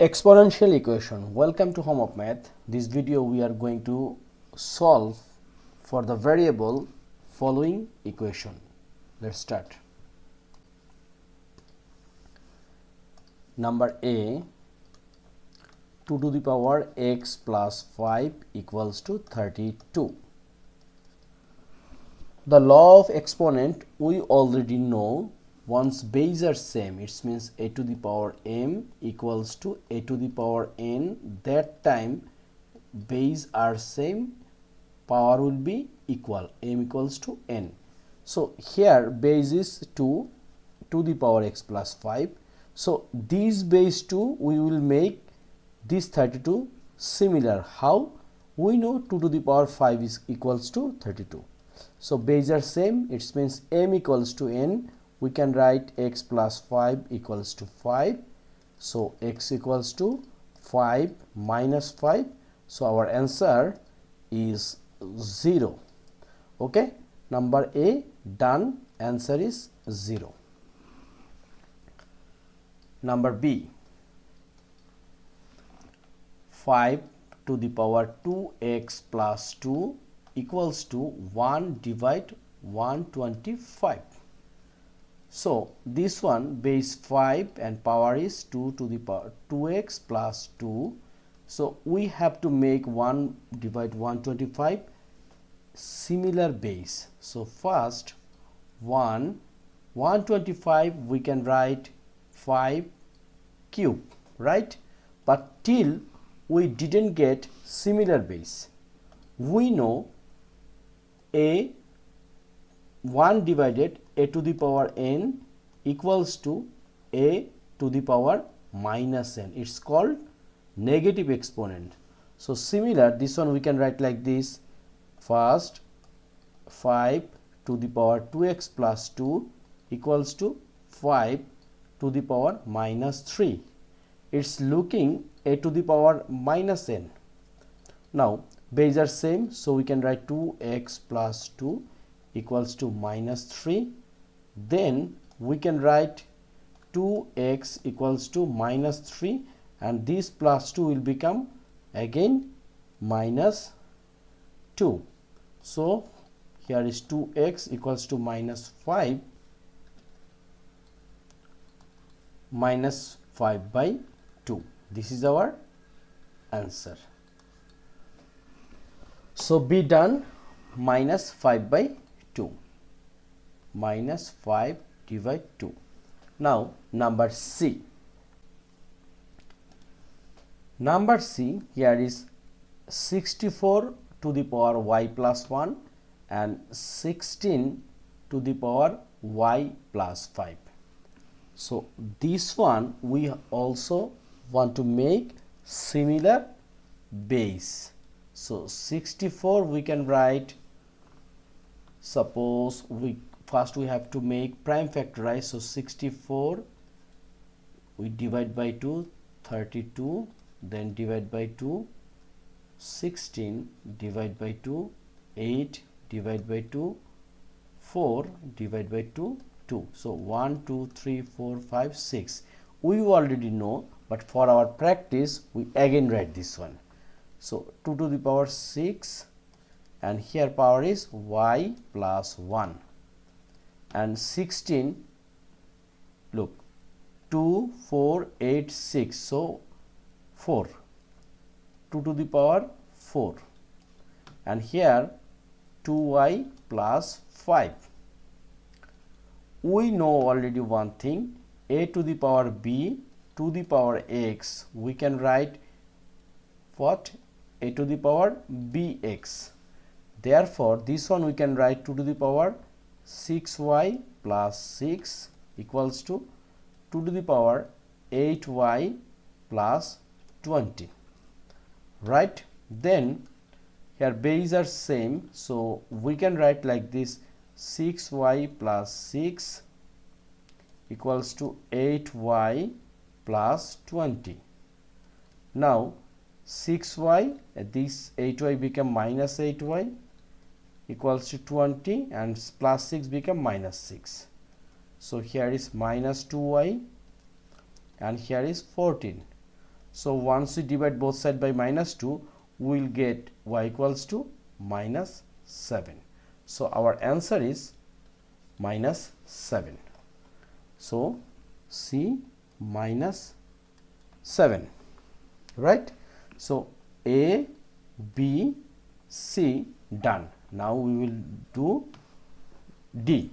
Exponential equation. Welcome to Home of Math. This video we are going to solve for the variable following equation. Let's start. Number A, 2 to the power x plus 5 equals to 32. The law of exponent we already know. Once base are same, it means a to the power m equals to a to the power n. That time base are same, power will be equal, m equals to n. So here base is 2 to the power x plus 5. So this base 2 we will make this 32 similar. How? We know 2 to the power 5 is equals to 32. So base are same, it means m equals to n. We can write x plus 5 equals to 5. So x equals to 5 minus 5. So our answer is 0. Okay, number A done, answer is 0. Number B, 5 to the power 2x plus 2 equals to 1 divide 125. So this one base 5 and power is 2 to the power 2x plus 2. So we have to make 1 divide 125 similar base. So first 125 we can write 5 cube, right? But till we didn't get similar base. We know a 1 divided a to the power n equals to a to the power minus n. It's called negative exponent. So similar, this one we can write like this. First 5 to the power 2x plus 2 equals to 5 to the power minus 3. It's looking a to the power minus n. Now base are same, so we can write 2x plus 2 equals to minus 3. Then we can write 2x equals to minus 3, and this plus 2 will become again minus 2. So here is 2x equals to minus 5 minus 5 by 2. This is our answer. So B done, minus 5 by 2, minus 5 divide 2. Now number C. Number C, here is 64 to the power y plus 1 and 16 to the power y plus 5. So this one we also want to make similar base. So 64 we can write, suppose we first we have to make prime factorize. So 64 we divide by 2, 32, then divide by 2, 16 divide by 2, 8 divide by 2, 4 divide by 2, 2. So 1, 2, 3, 4, 5, 6. We already know, but for our practice we again write this one. So 2 to the power 6, and here power is y plus 1, and 16, look, 2, 4, 8, 6. So 4, 2 to the power 4, and here 2y plus 5. We know already one thing, a to the power b to the power x, we can write what? A to the power bx. Therefore this one we can write 2 to the power 6y plus 6 equals to 2 to the power 8y plus 20, right? Then here base are same, so we can write like this, 6y plus 6 equals to 8y plus 20. Now 6y, this 8y become minus 8y equals to 20, and plus 6 become minus 6. So here is minus 2y and here is 14. So once we divide both sides by -2, we will get y equals to -7. So our answer is -7. So C -7, right? So A, B, C done. Now we will do D.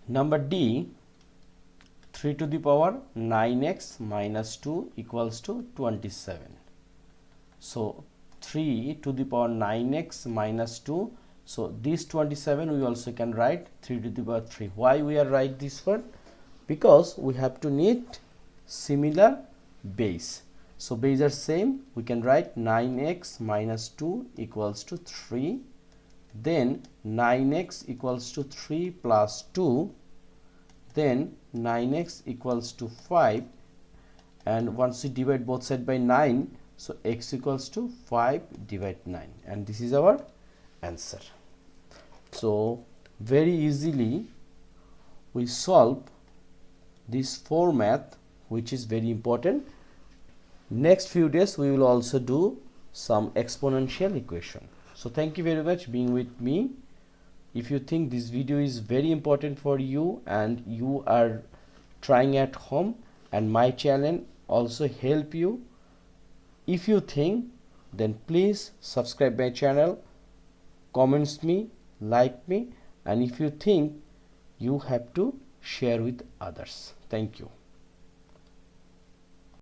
Number D, 3 to the power 9x minus 2 equals to 27. So 3 to the power 9x minus 2. So this 27 we also can write 3 to the power 3. Why we are write this one? Because we have to need similar base. So base are same. We can write 9x minus 2 equals to 3. Then 9x equals to 3 plus 2. Then 9x equals to 5. And once we divide both sides by 9, so x equals to 5 divide 9. And this is our answer. So very easily we solve this 4 math, which is very important. Next few days we will also do some exponential equation. So thank you very much being with me. If you think this video is very important for you and you are trying at home and my channel also help you, if you think, then please subscribe my channel, comments me, like me, and if you think, you have to share with others. Thank you.